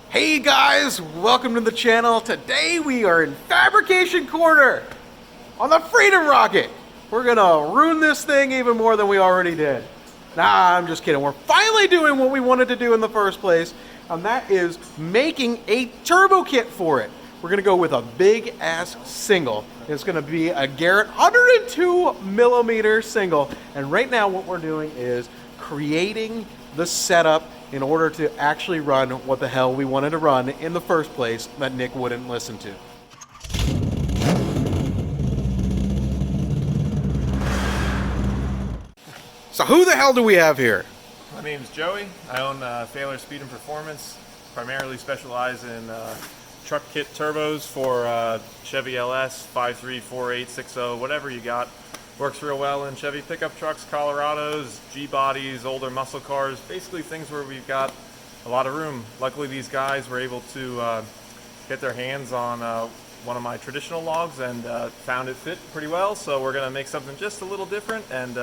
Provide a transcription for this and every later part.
Hey guys, welcome to the channel. Today we are in Fabrication Corner on the Freedom Rocket. We're gonna ruin this thing even more than we already did. Nah, I'm just kidding. We're finally doing what we wanted to do in the first place, and that is making a turbo kit for it. We're gonna go with a big ass single. It's gonna be a Garrett 102 millimeter single. And right now what we're doing is creating the setup in order to actually run what the hell we wanted to run in the first place that Nick wouldn't listen to. So who the hell do we have here? My name's Joey. I own Failer Speed and Performance. Primarily specialize in truck kit turbos for Chevy LS, 5.3, 4.8, 6.0, whatever you got. Works real well in Chevy pickup trucks, Colorados, G-bodies, older muscle cars, basically things where we've got a lot of room. Luckily these guys were able to get their hands on one of my traditional logs and found it fit pretty well, so we're going to make something just a little different and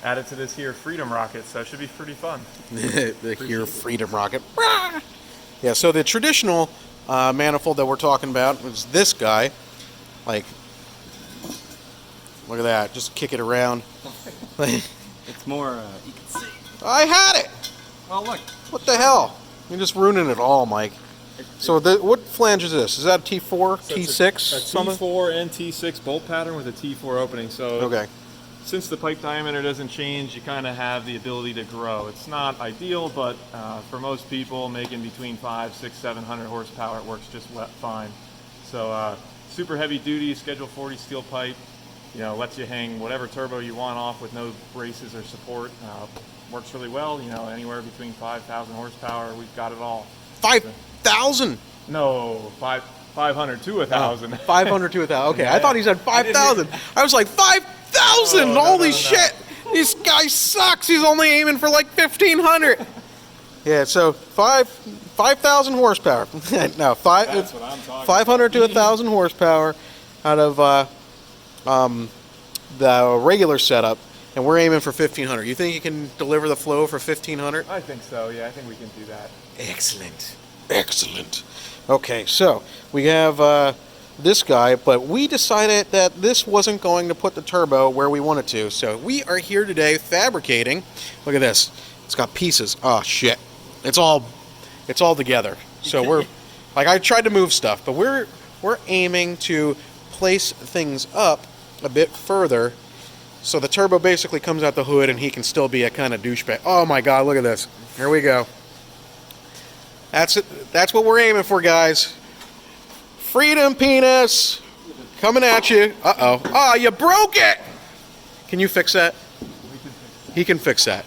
add it to this here Freedom Rocket, so it should be pretty fun. The here Freedom Rocket. Yeah, so the traditional manifold that we're talking about is this guy. Like, look at that, just kick it around. It's more, you can see. I had it! Oh, look. What the hell? You're just ruining it all, Mike. So what flange is this? Is that a T4, So T6? it's a something? T4 and T6 bolt pattern with a T4 opening, so Okay. since the pipe diameter doesn't change, you kind of have the ability to grow. It's not ideal, but for most people making between 500, 600, 700 horsepower, it works just fine. So super heavy duty, Schedule 40 steel pipe, you know, lets you hang whatever turbo you want off with no braces or support. Works really well, you know, anywhere between 5,000 horsepower, we've got it all. 5,000? No, 500 to 1,000. 500 to 1,000. Okay, Yeah. I thought he said 5,000. I was like, 5,000! Oh, no, Holy no. shit! This guy sucks. He's only aiming for like 1,500. Yeah, so 5,000 horsepower. No, That's what I'm talking 500 to 1,000 horsepower out of the regular setup, and we're aiming for 1,500. You think you can deliver the flow for 1,500? I think so, yeah, I think we can do that. Excellent. Excellent. Okay, so we have this guy, but we decided that this wasn't going to put the turbo where we wanted to. So we are here today fabricating. Look at this. It's got pieces. Oh shit. It's all together. So we're like, I tried to move stuff, but we're aiming to place things up a bit further so the turbo basically comes out the hood and he can still be a kind of douchebag. Oh my god, look at this. Here we go. That's it. That's what we're aiming for, guys. Freedom penis coming at you. Uh-oh. Oh, you broke it. Can you fix that? He can fix that.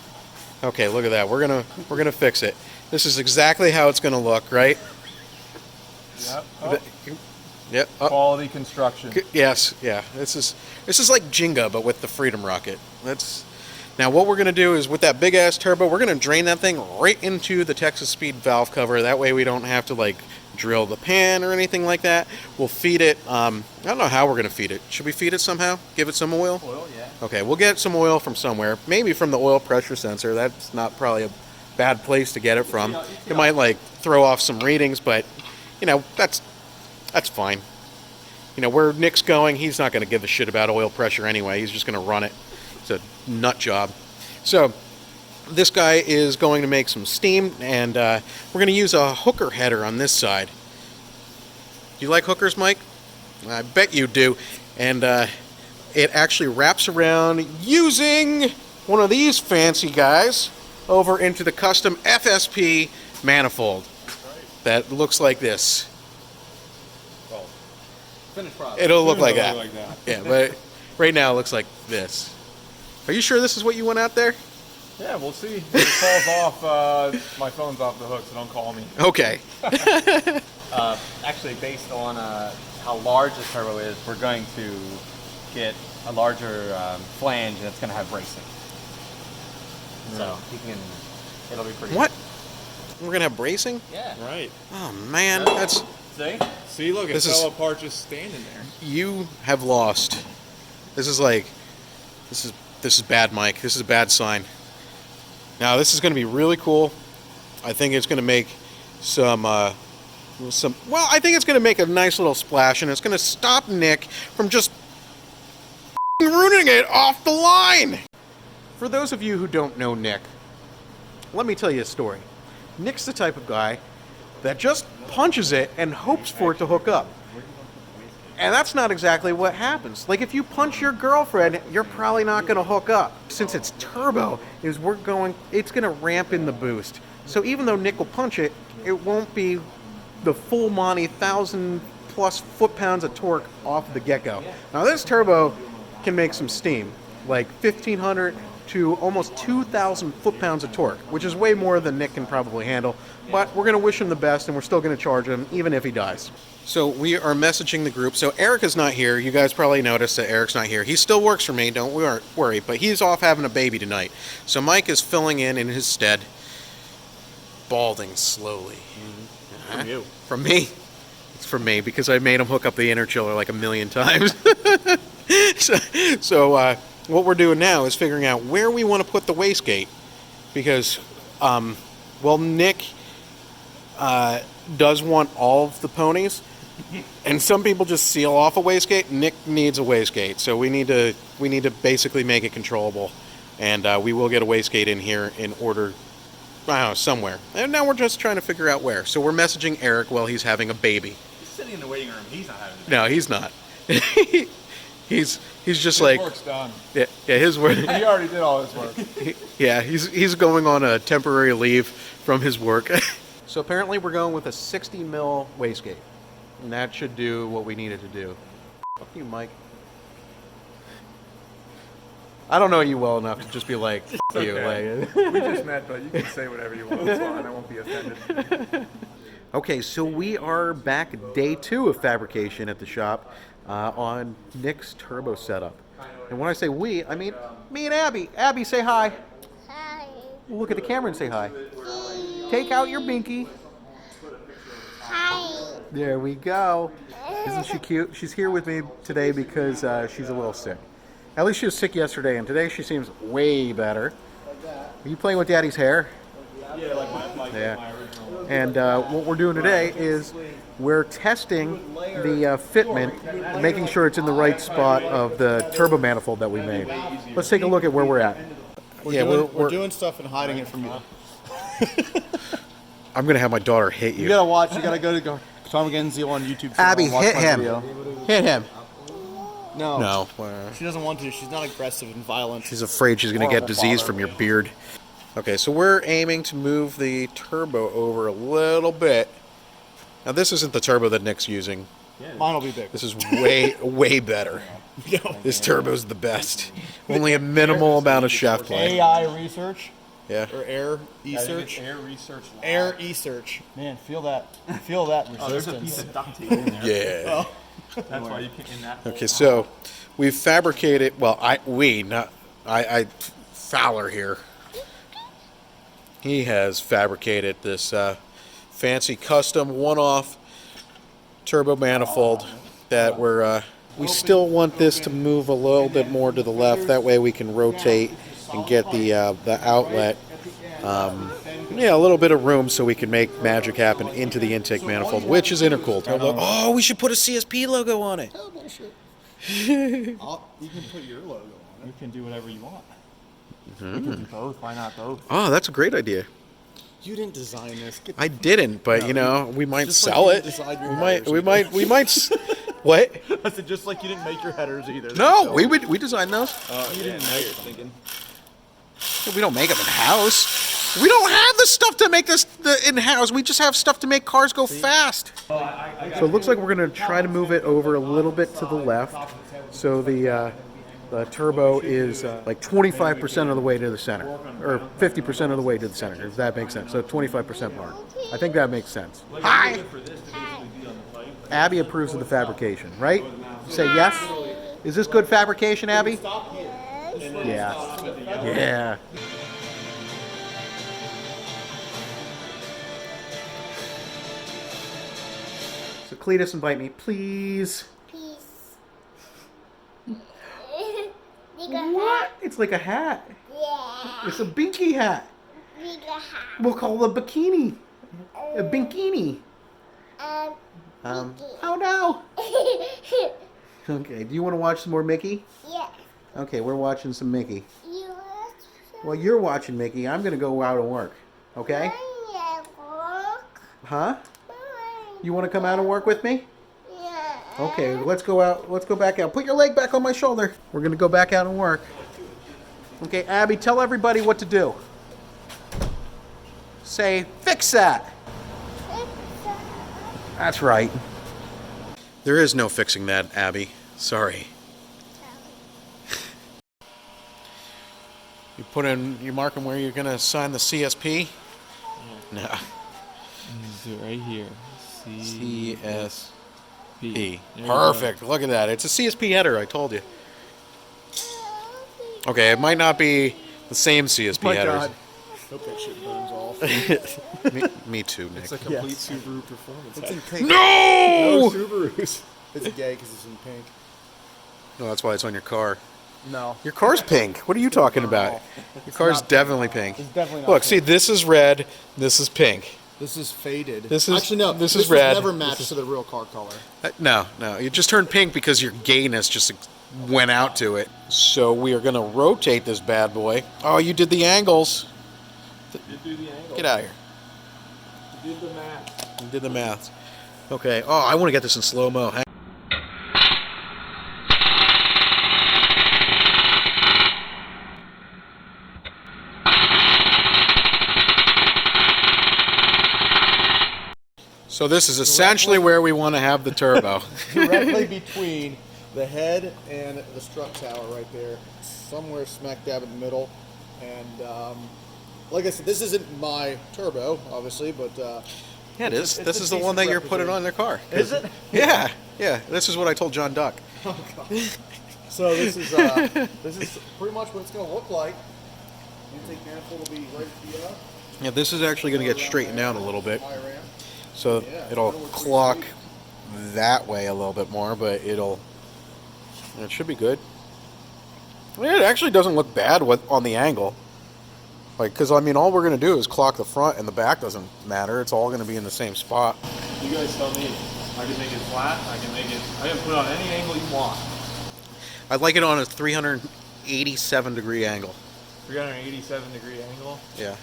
Okay, look at that. We're gonna fix it. This is exactly how it's gonna look, right? Yep. Oh, Yep. Oh. quality construction. Yes. Yeah. This is like Jenga, but with the Freedom Rocket. Now what we're gonna do is with that big ass turbo, we're gonna drain that thing right into the Texas Speed valve cover. That way we don't have to like drill the pan or anything like that. We'll feed it. I don't know how we're gonna feed it. Should we feed it somehow? Give it some oil? Oil, yeah. Okay, we'll get some oil from somewhere. Maybe from the oil pressure sensor. That's not probably a bad place to get it from. It might like throw off some readings, but you know, that's fine. You know, where Nick's going, he's not gonna give a shit about oil pressure anyway. He's just gonna run it. It's a nut job. So this guy is going to make some steam, and we're going to use a hooker header on this side. Do you like hookers, Mike? I bet you do. And it actually wraps around using one of these fancy guys over into the custom FSP manifold that looks like this. Well, finished product. It'll look like that. Like that. Yeah, but right now it looks like this. Are you sure this is what you want out there? Yeah, we'll see. If it falls off, my phone's off the hook, so don't call me. Okay. Actually, based on how large the turbo is, we're going to get a larger flange, and it's going to have bracing. So it'll be pretty. What? We're going to have bracing? Yeah. Right. Oh, man. That's... See? See, look, it This is- fell apart just standing there. You have lost. This is like... This is bad, Mike. This is a bad sign. Now, this is going to be really cool. I think it's going to make some, well, I think it's going to make a nice little splash, and it's going to stop Nick from just ruining it off the line. For those of you who don't know Nick, let me tell you a story. Nick's the type of guy that just punches it and hopes for it to hook up. And that's not exactly what happens. Like, if you punch your girlfriend, you're probably not going to hook up. Since it's turbo, it's going to ramp in the boost. So even though Nick will punch it, it won't be the full Monty 1,000+ foot-pounds of torque off the get-go. Now this turbo can make some steam, like 1,500 to almost 2,000 foot-pounds of torque, which is way more than Nick can probably handle. But we're going to wish him the best, and we're still going to charge him, even if he dies. So we are messaging the group. So Eric is not here. You guys probably noticed that Eric's not here. He still works for me, don't worry, but he's off having a baby tonight. So Mike is filling in his stead, balding slowly. From you. From me? It's from me, because I made him hook up the interchiller like 1,000,000 times. So what we're doing now is figuring out where we want to put the wastegate, because, well, Nick does want all of the ponies, and some people just seal off a wastegate. Nick needs a wastegate, so we need to basically make it controllable, and we will get a wastegate in here in order, I don't know, somewhere. And now we're just trying to figure out where. So we're messaging Eric while he's having a baby. He's sitting in the waiting room. He's not having a baby. No, he's not. He's just His like, work's done. yeah, his work. He already did all his work. He's going on a temporary leave from his work. So apparently we're going with a 60 mil wastegate, and that should do what we needed to do. Fuck you, Mike. I don't know you well enough to just be like, fuck you. Okay. Like, We just met, but you can say whatever you want. It's fine. I won't be offended. okay, so we are back at day 2 of fabrication at the shop on Nick's turbo setup. And when I say we, I mean me and Abby. Abby, say hi. Hi. Look at the camera and say hi. Take out your binky. Hi. There we go. Isn't she cute? She's here with me today because she's a little sick. At least she was sick yesterday, and today she seems way better. Are you playing with Daddy's hair? Yeah, like my original. And what we're doing today is we're testing the fitment, making sure it's in the right spot of the turbo manifold that we made. Let's take a look at where we're at. We're doing stuff and hiding it from you. I'm going to have my daughter hit You you. gotta watch. You gotta go to Tom Genzio on YouTube. Abby, and watch hit my him. video. Hit him. No. No. She doesn't want to. She's not aggressive and violent. She's afraid she's going to get disease from your beard. Okay, so we're aiming to move the turbo over a little bit. Now, this isn't the turbo that Nick's using. Mine will be big. This is way, way better. No. This turbo's the best. Only a minimal amount of shaft play. AI research Yeah. or air e-search. Air research. Lab. Air e-search. Man, feel that resistance. Oh, there's a piece of duct tape in there. Yeah. That's why you can't in that. Okay, so we've fabricated. Well, Fowler here. He has fabricated this fancy custom one-off turbo manifold that we still want this to move a little bit more to the left. That way we can rotate and get the outlet. A little bit of room so we can make magic happen into the intake manifold, which is intercooled. Oh, we should put a CSP logo on it. You can put your logo on it. You can do whatever you want. We can do both. Why not both? Oh, that's a great idea. You didn't design this. I didn't, but we might Just sell like you it. didn't decide your We might. What? I said just like you didn't make your headers either. No, we designed those. You didn't know you're thinking. We don't make them in house. We don't have the stuff to make this in house. We just have stuff to make cars go fast. So it looks like we're gonna try to move it over a little bit to the left, so the turbo is like 25% of the way to the center, or 50% of the way to the center, if that makes sense. So 25% mark. I think that makes sense. Hi. Abby approves of the fabrication, right? Say yes. Is this good fabrication, Abby? Yeah. Yeah. So Cletus, invite me, please. Peace. What? It's like a hat. Yeah. It's a binky hat. Bigger hat. We'll call it a bikini. A bikini. Mickey. Oh no. Okay, do you want to watch some more Mickey? Yeah. Okay, we're watching some Mickey. You Well, you're watching Mickey. I'm going to go out and work. Okay? Huh? You want to come out and work with me? Yeah. Okay, let's go out. Let's go back out. Put your leg back on my shoulder. We're going to go back out and work. Okay, Abby, tell everybody what to do. Say, fix that. That's right. There is no fixing that, Abby. Sorry. You marking where you're going to sign the CSP? No. Do it right here. CSP. Perfect. Look at that. It's a CSP header, I told you. Okay, it might not be the same CSP My headers. God. Hope that shit burns off. Me too, Nick. It's a complete Subaru performance. It's in pink. No! No Subarus. It's gay because it's in pink. No, that's why it's on your car. No. Your car's pink. What are you talking about? Your car's not definitely pink. It's definitely not Look, pink. see, this is red. This is pink. This is faded. This is- Actually no. this is red. Never matched to the real car color. No. It just turned pink because your gayness just went out to it. So we are going to rotate this bad boy. Oh, you did the angles. You do the angle. Get out of here. You did the math. You did the math. Okay. Oh, I want to get this in slow-mo. So this is essentially where we want to have the turbo. Directly between the head and the strut tower right there. Somewhere smack dab in the middle. And like I said, this isn't my turbo, obviously, but Yeah, it is. It's This a is the one that decent you're putting on their car. Is it? Yeah. This is what I told John Duck. So this is pretty much what it's going to look like. Intake manifold will be right here. Yeah, this is actually going to get straightened out a little bit. High ramp. So Yeah, it'll it'll look pretty clock sweet. that way a little bit more, but it should be good. I mean, it actually doesn't look bad on the angle. Like, because I mean, all we're going to do is clock the front and the back doesn't matter. It's all going to be in the same spot. You guys tell me. I can make it flat. I can put it on any angle you want. I'd like it on a 387 degree angle. 387 degree angle. Yeah.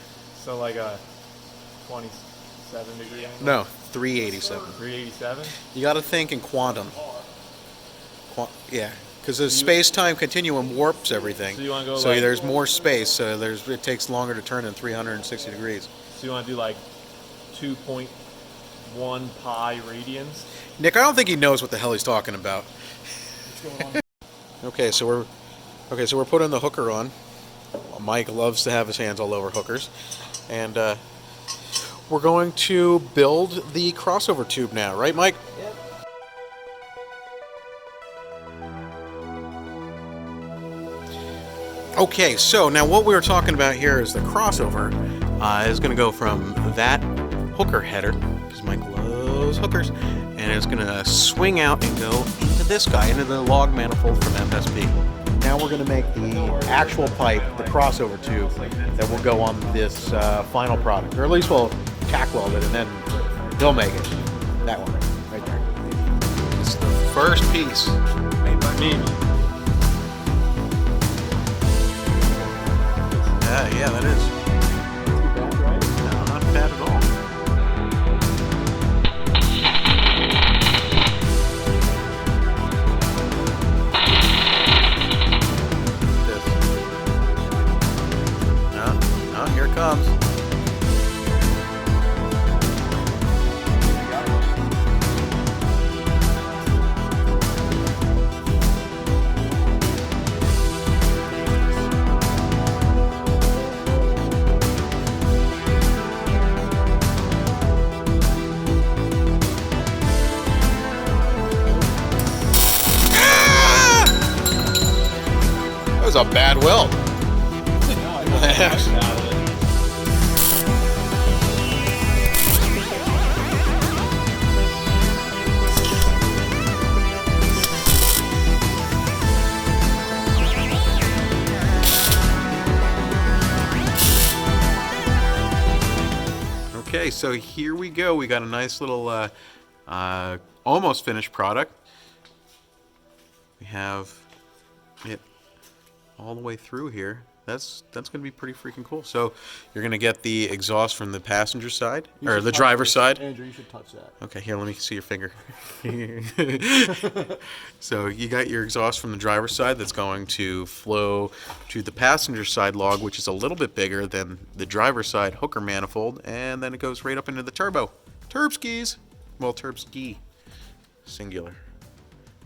So like a 27 degree angle. No, 387. 387. You got to think in quantum. Yeah, because the space-time continuum warps everything. So you wanna go So like- there's more space. So it takes longer to turn than 360 degrees. So you want to do like 2.1 pi radians. Nick, I don't think he knows what the hell he's talking about. What's going on? Okay, so we're putting the hooker on. Mike loves to have his hands all over hookers, and we're going to build the crossover tube now, right, Mike? Yep. Okay, so now what we were talking about here is the crossover is going to go from that hooker header, because Mike loves hookers, and it's going to swing out and go into this guy, into the log manifold from FSP. Now we're going to make the actual pipe, the crossover tube, that will go on this final product, or at least we'll tack weld it, and then he'll make it. That one, right there. It's the first piece made by me. Yeah, that is. Too bad, right? No, not bad at all. No, here it comes. That was a bad weld. Okay, Okay, so here we go. We got a nice little almost finished product. We have it all the way through here. That's going to be pretty freaking cool. So you're going to get the exhaust from the passenger side, You or should the touch driver's this. side. Andrew, you should touch that. Okay, here, let me see your finger. So you got your exhaust from the driver's side that's going to flow to the passenger side log, which is a little bit bigger than the driver's side hooker manifold, and then it goes right up into the turbo. Turbskis. Well, turbski. Singular.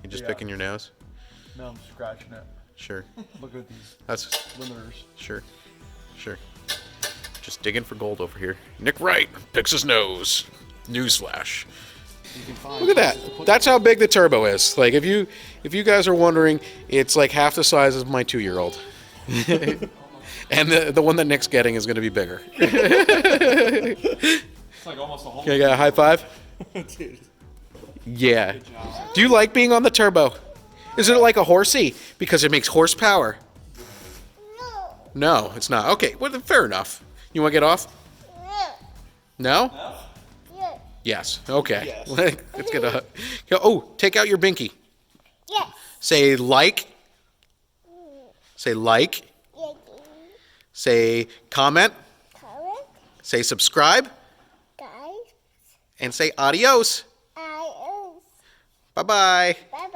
You just Yeah. picking your nose? No, I'm scratching it. Sure. Look at these That's limiters. sure. Sure. Just digging for gold over here. Nick Wright picks his nose. Newsflash. You can find Look at that. That's how big the turbo is. Like if you guys are wondering, it's like half the size of my 2-year-old. And the one that Nick's getting is going to be bigger. It's like almost a whole. Can I get a high five? Dude. Yeah. Do you like being on the turbo? Is it like a horsey? Because it makes horsepower. No, it's not. Okay, well, then fair enough. You want to get off? No? Yes. Okay. Yes. Let's get a. Oh, take out your binky. Yes. Say like. Say like. Yes. Say comment. Comment. Say subscribe. Guys. And say adios. I. Bye bye. Bye